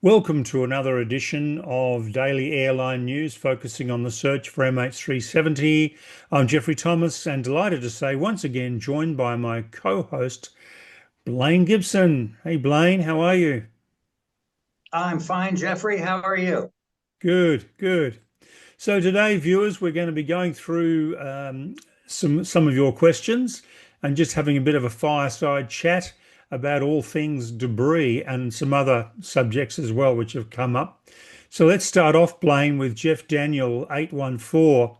Welcome to another edition of Daily Airline News focusing on the search for MH370. I'm Jeffrey Thomas and delighted to say once again joined by my co-host Blaine Gibson. Hey Blaine, how are you? I'm fine, Jeffrey. How are you? Good, good. So today, viewers, we're going to be going through some of your questions and just having a bit of a fireside chat about all things debris and some other subjects as well, which have come up. So let's start off, Blaine, with Jeff Daniel 814.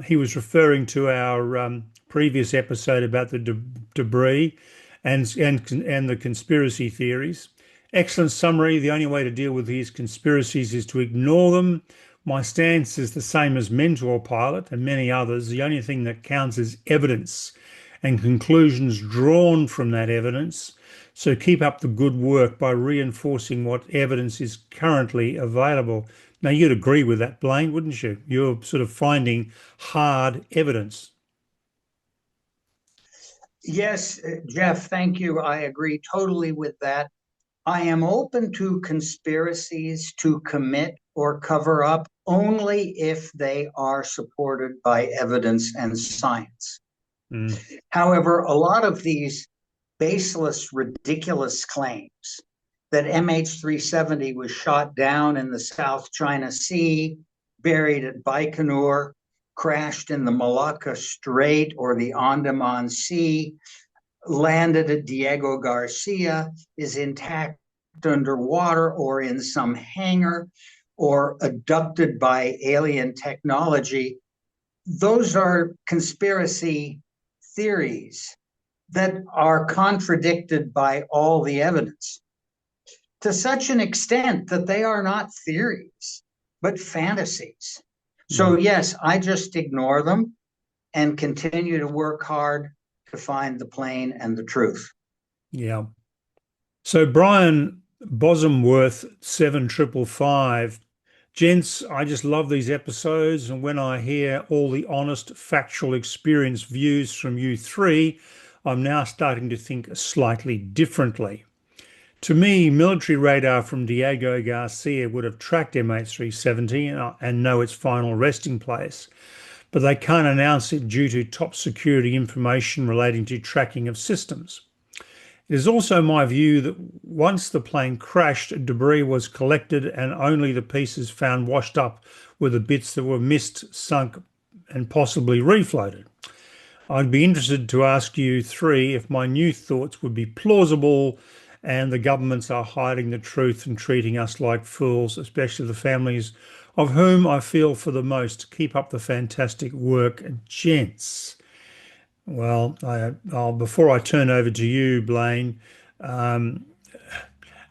He was referring to our previous episode about the debris and the conspiracy theories. Excellent summary. The only way to deal with these conspiracies is to ignore them. My stance is the same as Mentour Pilot and many others. The only thing that counts is evidence and conclusions drawn from that evidence. So keep up the good work by reinforcing what evidence is currently available. Now, you'd agree with that, Blaine, wouldn't you? You're sort of finding hard evidence. Yes, Jeff, thank you. I agree totally with that. I am open to conspiracies to commit or cover up only if they are supported by evidence and science. Mm. However, a lot of these baseless, ridiculous claims that MH370 was shot down in the South China Sea, buried at Baikonur, crashed in the Malacca Strait or the Andaman Sea, landed at Diego Garcia, is intact underwater or in some hangar, or abducted by alien technology. Those are conspiracy theories that are contradicted by all the evidence to such an extent that they are not theories, but fantasies. So, Mm. yes, I just ignore them and continue to work hard to find the plane and the truth. Yeah. So Brian Bosomworth 7555, gents, I just love these episodes, and when I hear all the honest, factual, experienced views from you three, I'm now starting to think slightly differently. To me, military radar from Diego Garcia would have tracked MH370 and know its final resting place, but they can't announce it due to top security information relating to tracking of systems. It is also my view that once the plane crashed, debris was collected and only the pieces found washed up were the bits that were missed, sunk, and possibly refloated. I'd be interested to ask you three if my new thoughts would be plausible and the governments are hiding the truth and treating us like fools, especially the families of whom I feel for the most. Keep up the fantastic work, gents. Well, before I turn over to you, Blaine, um,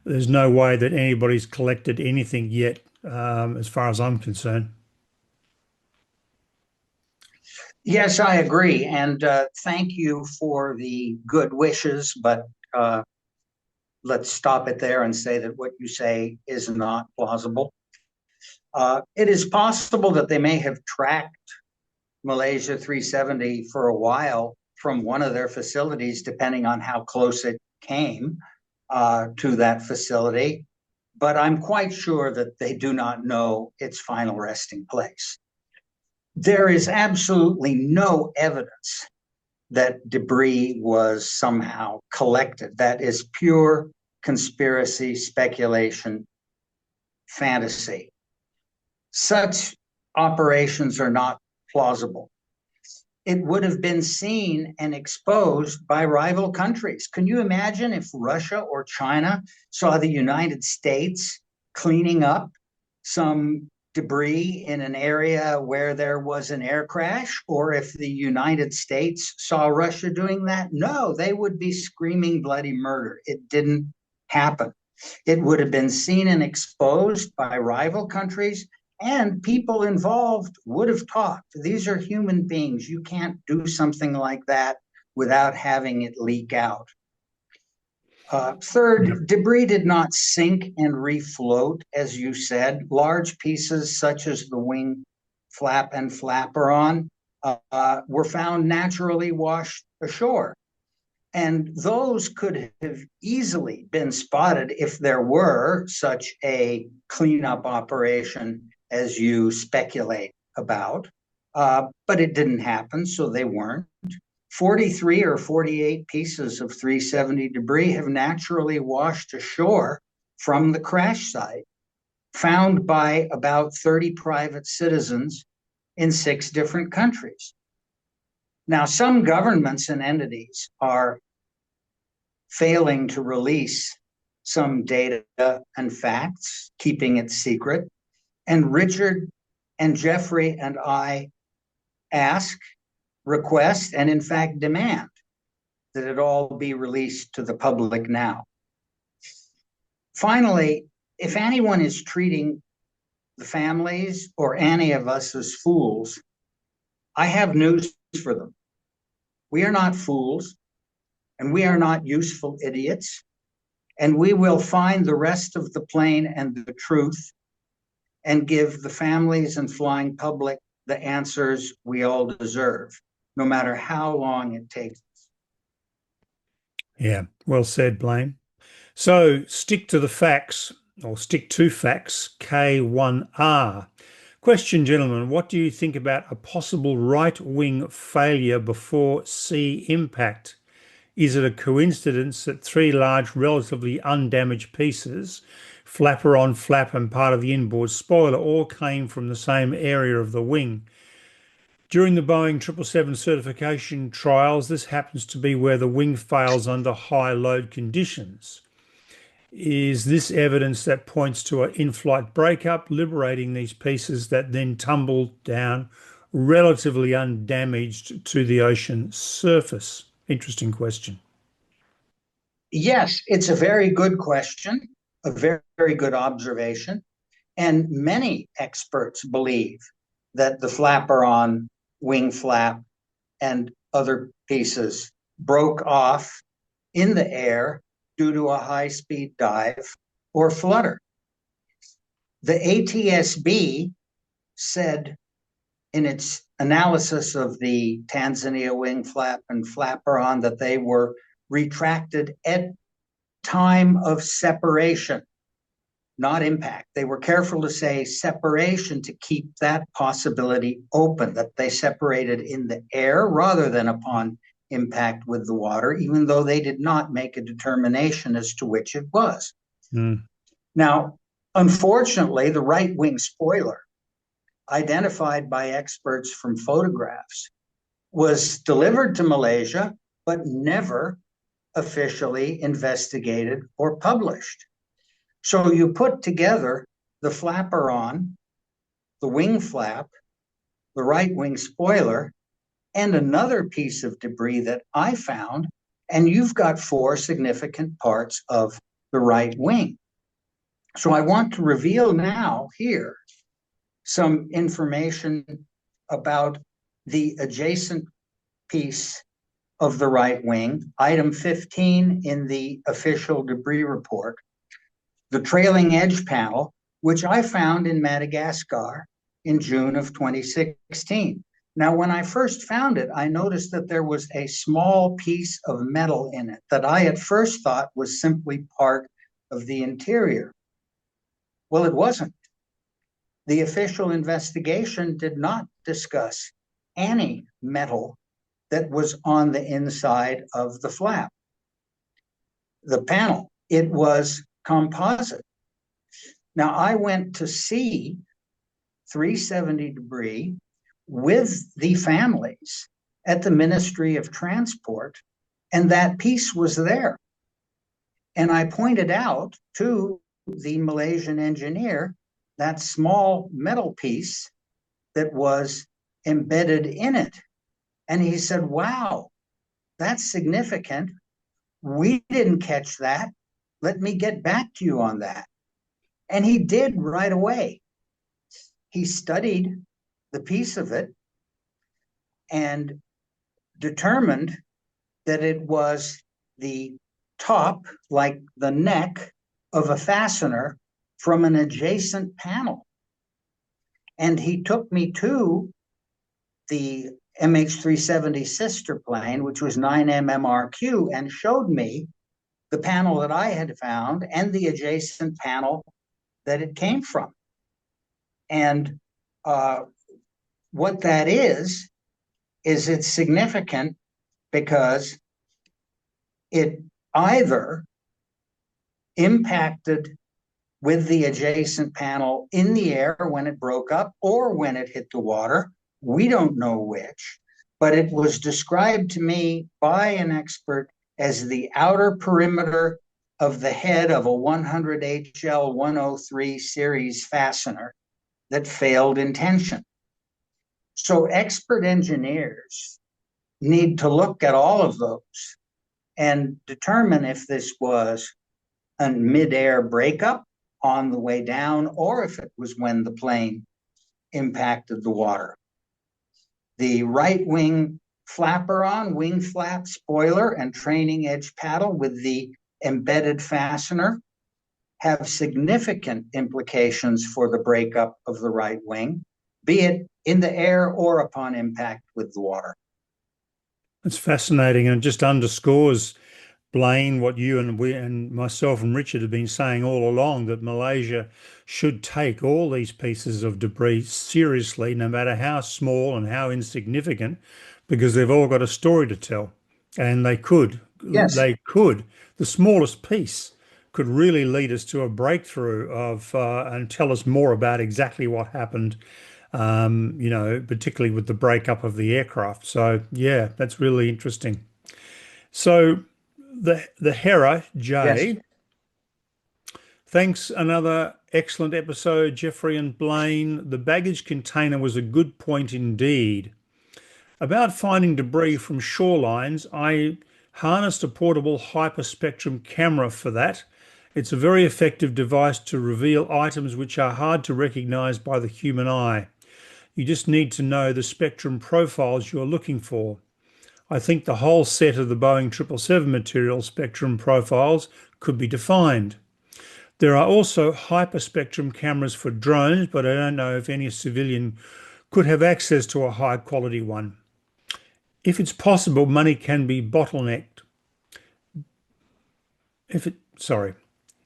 there's no way that anybody's collected anything yet, as far as I'm concerned. Yes, I agree. And thank you for the good wishes, but uh, let's stop it there and say that what you say is not plausible. It is possible that they may have tracked Malaysia 370 for a while from one of their facilities, depending on how close it came to that facility. But I'm quite sure that they do not know its final resting place. There is absolutely no evidence that debris was somehow collected. That is pure conspiracy, speculation, fantasy. Such operations are not plausible. It would have been seen and exposed by rival countries. Can you imagine if Russia or China saw the United States cleaning up some debris in an area where there was an air crash, or if the United States saw Russia doing that? No, they would be screaming bloody murder. It didn't happen. It would have been seen and exposed by rival countries, and people involved would have talked. These are human beings. You can't do something like that without having it leak out. Yep. Third, debris did not sink and refloat, as you said. Large pieces, such as the wing flap and flaperon, were found naturally washed ashore. And those could have easily been spotted if there were such a cleanup operation as you speculate about. But it didn't happen, so they weren't. 43 or 48 pieces of 370 debris have naturally washed ashore from the crash site, found by about 30 private citizens in 6 different countries. Now, some governments and entities are failing to release some data and facts, keeping it secret. And Richard and Jeffrey and I ask, request, and in fact demand that it all be released to the public now. Finally, if anyone is treating the families or any of us as fools, I have news for them. We are not fools, and we are not useful idiots, and we will find the rest of the plane and the truth and give the families and flying public the answers we all deserve, no matter how long it takes. Yeah, well said, Blaine. So stick to the facts, or stick to facts, K1R. Question, gentlemen, what do you think about a possible right wing failure before sea impact? Is it a coincidence that 3 large, relatively undamaged pieces, flapper on flap and part of the inboard spoiler, all came from the same area of the wing? During the Boeing 777 certification trials, this happens to be where the wing fails under high load conditions. Is this evidence that points to an in-flight breakup, liberating these pieces that then tumbled down relatively undamaged to the ocean surface? Interesting question. Yes, it's a very good question, a very, very good observation. And many experts believe that the flapper on wing flap and other pieces broke off in the air due to a high-speed dive or flutter. The ATSB said in its analysis of the Tanzania wing flap and flapper on that they were retracted at time of separation, not impact. They were careful to say separation to keep that possibility open, that they separated in the air rather than upon impact with the water, even though they did not make a determination as to which it was. Mm. Now, unfortunately, the right wing spoiler, identified by experts from photographs, was delivered to Malaysia, but never officially investigated or published. So you put together the flapper on, the wing flap, the right wing spoiler, and another piece of debris that I found, and you've got 4 significant parts of the right wing. So I want to reveal now here some information about the adjacent piece of the right wing, item 15 in the official debris report, the trailing edge panel, which I found in Madagascar in June of 2016. Now, when I first found it, I noticed that there was a small piece of metal in it that I at first thought was simply part of the interior. Well, it wasn't. The official investigation did not discuss any metal that was on the inside of the flap, the panel. It was composite. Now, I went to see 370 debris with the families at the Ministry of Transport, and that piece was there. And I pointed out to the Malaysian engineer that small metal piece that was embedded in it. And he said, wow, that's significant. We didn't catch that. Let me get back to you on that. And he did right away. He studied the piece of it and determined that it was the top, like the neck of a fastener from an adjacent panel. And he took me to the MH370 sister plane, which was 9 mmRQ, and showed me the panel that I had found and the adjacent panel that it came from. And what that is it's significant because it either impacted with the adjacent panel in the air when it broke up or when it hit the water. We don't know which, but it was described to me by an expert as the outer perimeter of the head of a 100 HL 103 series fastener that failed in tension. So expert engineers need to look at all of those and determine if this was a mid-air breakup on the way down or if it was when the plane impacted the water. The right wing flaperon, wing flap, spoiler, and training edge paddle with the embedded fastener have significant implications for the breakup of the right wing, be it in the air or upon impact with the water. It's fascinating, and it just underscores, Blaine, what you and we and myself and Richard have been saying all along, that Malaysia should take all these pieces of debris seriously, no matter how small and how insignificant, because they've all got a story to tell. And Yes. the smallest piece could really lead us to a breakthrough of and tell us more about exactly what happened, particularly with the breakup of the aircraft. So yeah, that's really interesting. So the Hera Yes. J, thanks. Another excellent episode, Jeffrey and Blaine. The baggage container was a good point indeed. About finding debris from shorelines, I harnessed a portable hyperspectrum camera for that. It's a very effective device to reveal items which are hard to recognize by the human eye. You just need to know the spectrum profiles you're looking for. I think the whole set of the Boeing 777 material spectrum profiles could be defined. There are also hyperspectrum cameras for drones, but I don't know if any civilian could have access to a high quality one. If it's possible, money can be bottlenecked. If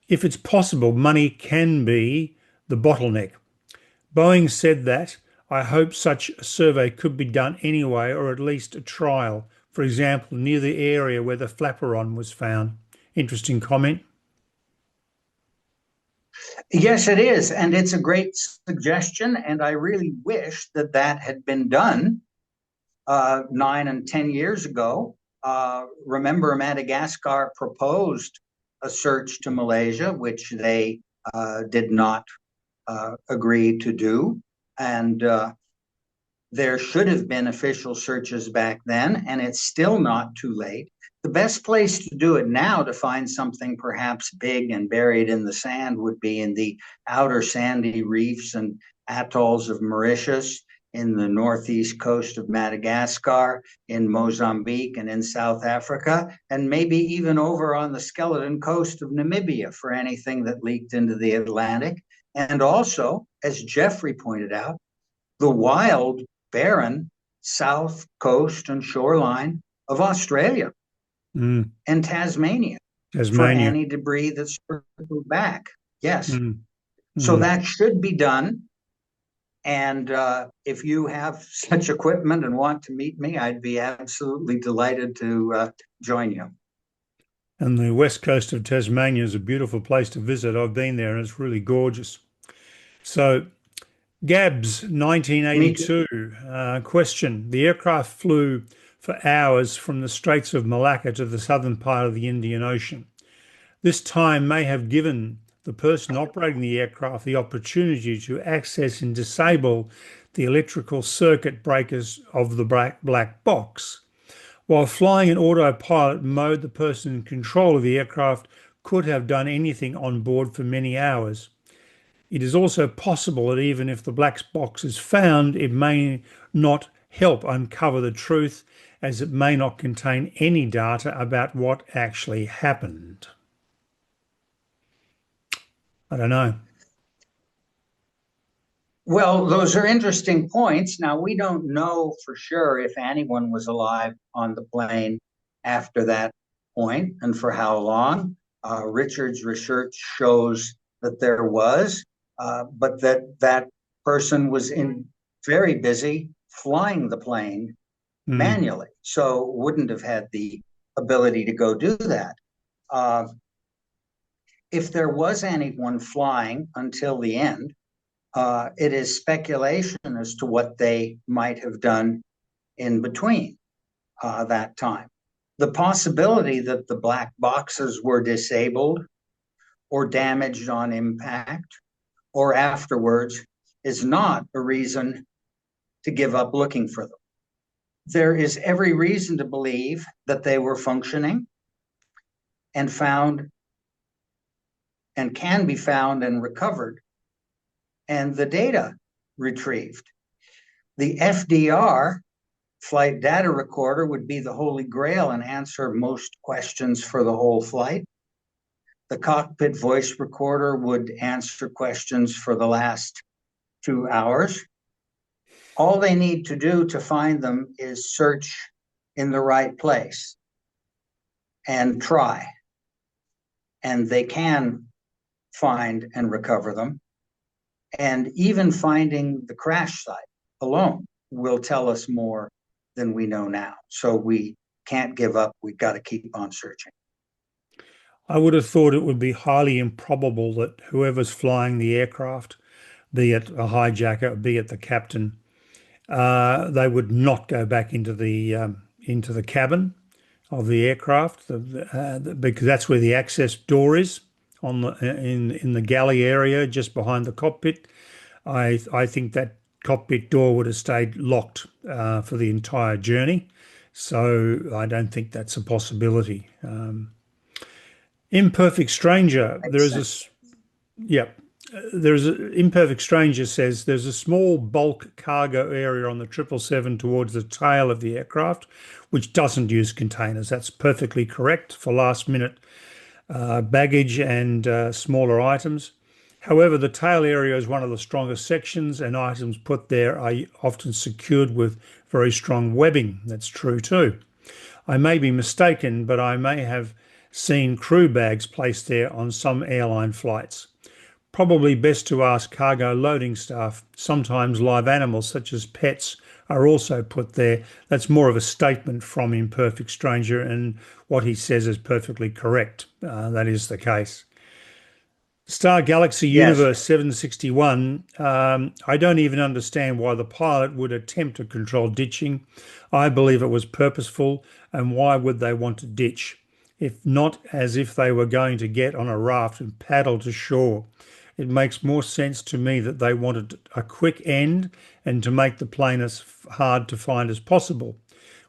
it's possible, money can be the bottleneck. Boeing said that. I hope such a survey could be done anyway, or at least a trial, for example, near the area where the flaperon was found. Interesting comment. Yes, it is. And it's a great suggestion. And I really wish that that had been done 9 and 10 years ago. Remember, Madagascar proposed a search to Malaysia, which they did not agree to do. And there should have been official searches back then, and it's still not too late. The best place to do it now to find something perhaps big and buried in the sand would be in the outer sandy reefs and atolls of Mauritius, in the northeast coast of Madagascar, in Mozambique, and in South Africa, and maybe even over on the skeleton coast of Namibia for anything that leaked into the Atlantic. And also, as Jeffrey pointed out, the wild, barren south coast and shoreline of Australia Mm, and Tasmania for Tasmania. any debris that's circled back. Yes. Mm, So mm. that should be done. And if you have such equipment and want to meet me, I'd be absolutely delighted to join you. And the west coast of Tasmania is a beautiful place to visit. I've been there and it's really gorgeous. So, Gabs, Me too. 1982, question. The aircraft flew for hours from the Straits of Malacca to the southern part of the Indian Ocean. This time may have given the person operating the aircraft the opportunity to access and disable the electrical circuit breakers of the black box. While flying in autopilot mode, the person in control of the aircraft could have done anything on board for many hours. It is also possible that even if the black box is found, it may not help uncover the truth, as it may not contain any data about what actually happened. I don't know. Well, those are interesting points. Now, we don't know for sure if anyone was alive on the plane after that point and for how long. Richard's research shows that there was, but that person was in very busy flying the plane Mm, manually, so wouldn't have had the ability to go do that. Uh, if there was anyone flying until the end, it is speculation as to what they might have done in between that time. The possibility that the black boxes were disabled or damaged on impact or afterwards is not a reason to give up looking for them. There is every reason to believe that they were functioning and found and can be found and recovered, and the data retrieved. The FDR, flight data recorder, would be the holy grail and answer most questions for the whole flight. The cockpit voice recorder would answer questions for the last 2 hours. All they need to do to find them is search in the right place and try, and they can find and recover them. And even finding the crash site alone will tell us more than we know now. So we can't give up. We've got to keep on searching. I would have thought it would be highly improbable that whoever's flying the aircraft, be it a hijacker, be it the captain, they would not go back into the cabin of the aircraft, because that's where the access door is on the in the galley area just behind the cockpit. I think that cockpit door would have stayed locked for the entire journey, so I don't think that's a possibility. Imperfect Stranger, there Makes is sense. yeah, there's a, Imperfect Stranger says there's a small bulk cargo area on the 777 towards the tail of the aircraft, which doesn't use containers. That's perfectly correct for last minute baggage and smaller items. However, the tail area is one of the strongest sections, and items put there are often secured with very strong webbing. That's true too. I may be mistaken, but I may have seen crew bags placed there on some airline flights. Probably best to ask cargo loading staff. Sometimes live animals, such as pets, are also put there. That's more of a statement from Imperfect Stranger, and what he says is perfectly correct. That is the case. Star Galaxy Yes. Universe 761. I don't even understand why the pilot would attempt to control ditching. I believe it was purposeful, and why would they want to ditch? If not as if they were going to get on a raft and paddle to shore. It makes more sense to me that they wanted a quick end and to make the plane as hard to find as possible,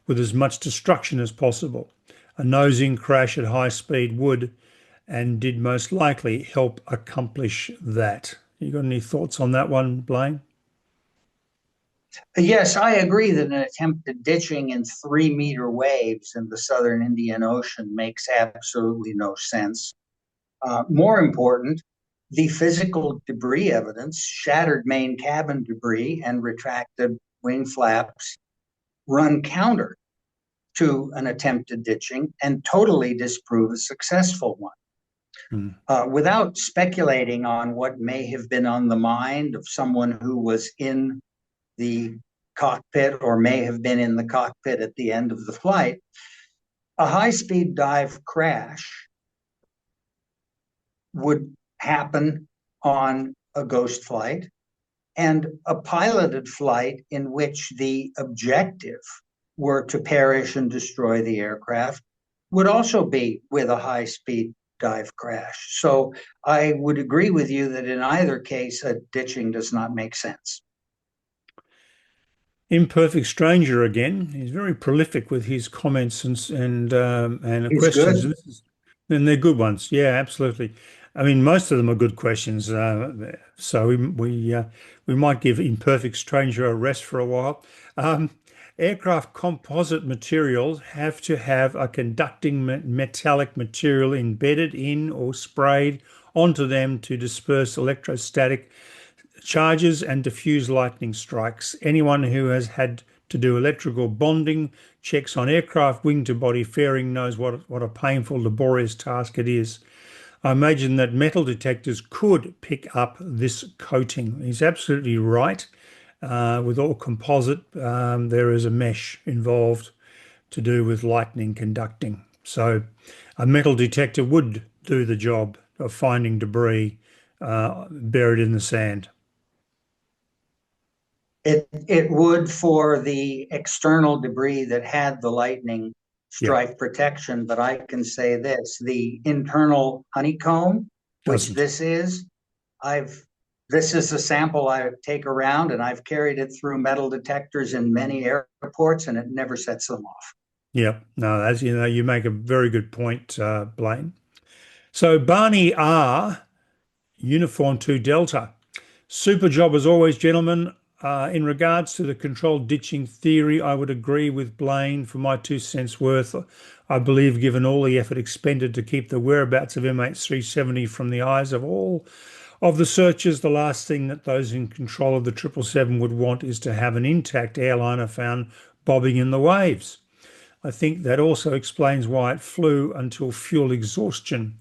with as much destruction as possible. A nose-in crash at high speed would and did most likely help accomplish that. You got any thoughts on that one, Blaine? Yes, I agree that an attempt at ditching in 3 meter waves in the southern Indian Ocean makes absolutely no sense. More important, the physical debris evidence, shattered main cabin debris and retracted wing flaps, run counter to an attempt at ditching and totally disprove a successful one. Hmm. Without speculating on what may have been on the mind of someone who was in the cockpit or may have been in the cockpit at the end of the flight, a high speed dive crash would happen on a ghost flight, and a piloted flight in which the objective were to perish and destroy the aircraft would also be with a high speed dive crash. So I would agree with you that in either case, a ditching does not make sense. Imperfect Stranger again. He's very prolific with his comments and It's questions. good. And they're good ones. Yeah, absolutely. I mean, most of them are good questions. So we might give Imperfect Stranger a rest for a while. Um, Aircraft composite materials have to have a conducting metallic material embedded in or sprayed onto them to disperse electrostatic charges and diffuse lightning strikes. Anyone who has had to do electrical bonding checks on aircraft wing to body fairing knows what a painful, laborious task it is. I imagine that metal detectors could pick up this coating. He's absolutely right. With all composite, there is a mesh involved to do with lightning conducting. So a metal detector would do the job of finding debris buried in the sand. It would for the external debris that had the lightning Yeah, strike protection, but I can say this, the internal honeycomb, which doesn't. I've this is a sample I take around and I've carried it through metal detectors in many airports and it never sets them off. Yeah, no, as you know, you make a very good point, Blaine. So Barney R, Uniform 2 Delta. Super job as always, gentlemen. In regards to the controlled ditching theory, I would agree with Blaine for my 2 cents worth. I believe, given all the effort expended to keep the whereabouts of MH370 from the eyes of all of the searchers, the last thing that those in control of the 777 would want is to have an intact airliner found bobbing in the waves. I think that also explains why it flew until fuel exhaustion.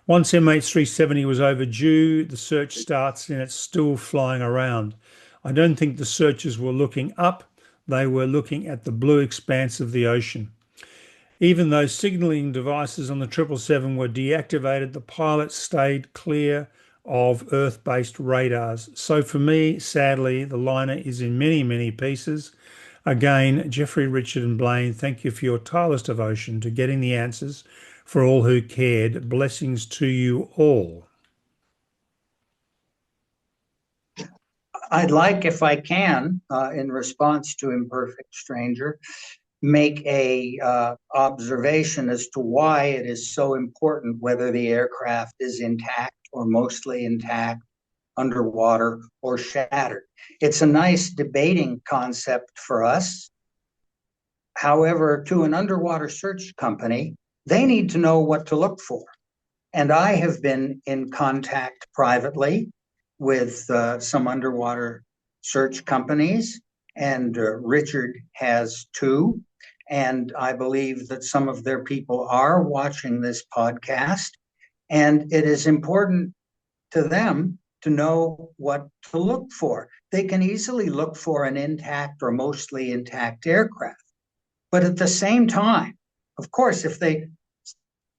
Once MH370 was overdue, the search starts and it's still flying around. I don't think the searchers were looking up, they were looking at the blue expanse of the ocean. Even though signalling devices on the 777 were deactivated, the pilots stayed clear of Earth-based radars. So for me, sadly, the liner is in many, many pieces. Again, Jeffrey, Richard and Blaine, thank you for your tireless devotion to getting the answers for all who cared. Blessings to you all. I'd like, if I can, in response to Imperfect Stranger, make a observation as to why it is so important whether the aircraft is intact or mostly intact, underwater or shattered. It's a nice debating concept for us. However, to an underwater search company, they need to know what to look for. And I have been in contact privately with some underwater search companies, and Richard has too. And I believe that some of their people are watching this podcast. And it is important to them to know what to look for. They can easily look for an intact or mostly intact aircraft. But at the same time, of course, if they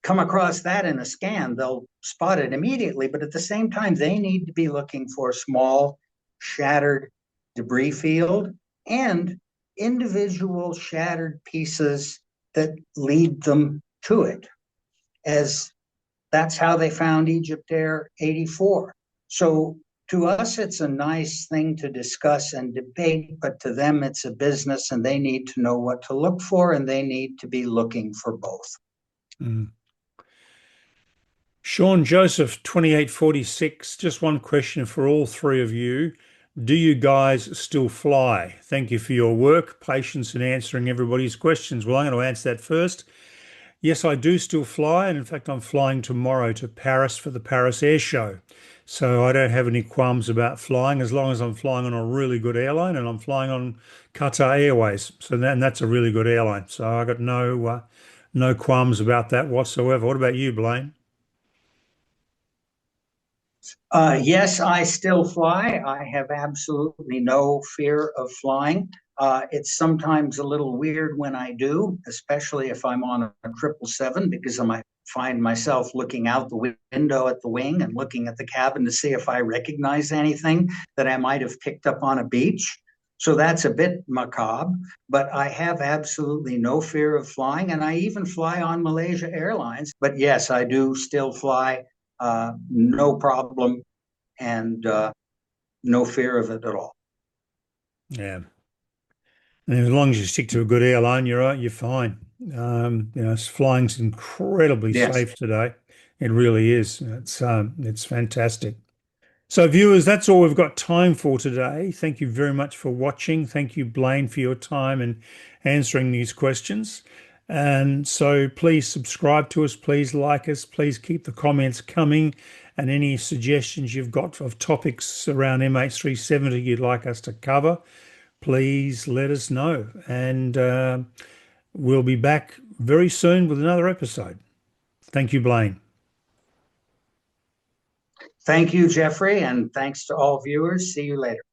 come across that in a scan, they'll spot it immediately. But at the same time, they need to be looking for small, shattered debris field and individual shattered pieces that lead them to it, as that's how they found Egypt Air 84. So to us, it's a nice thing to discuss and debate, but to them, it's a business and they need to know what to look for and they need to be looking for both. Mm. Sean Joseph, 2846. Just one question for all three of you. Do you guys still fly? Thank you for your work, patience in answering everybody's questions. Well, I'm going to answer that first. Yes, I do still fly. And in fact, I'm flying tomorrow to Paris for the Paris Air Show. So I don't have any qualms about flying as long as I'm flying on a really good airline and I'm flying on Qatar Airways. And that's a really good airline. So I got no qualms about that whatsoever. What about you, Blaine? Yes, I still fly. I have absolutely no fear of flying. It's sometimes a little weird when I do, especially if I'm on a 777, because I might find myself looking out the window at the wing and looking at the cabin to see if I recognize anything that I might have picked up on a beach. So that's a bit macabre, but I have absolutely no fear of flying. And I even fly on Malaysia Airlines. But yes, I do still fly, no problem, and no fear of it at all. Yeah. And as long as you stick to a good airline, you're right, you're fine. Flying's incredibly Yes. safe today. It really is. It's fantastic. So, viewers, that's all we've got time for today. Thank you very much for watching. Thank you, Blaine, for your time and answering these questions. And so please subscribe to us, please like us, please keep the comments coming. and any suggestions you've got of topics around MH370 you'd like us to cover, please let us know. And we'll be back very soon with another episode. Thank you, Blaine. Thank you, Jeffrey, and thanks to all viewers. See you later.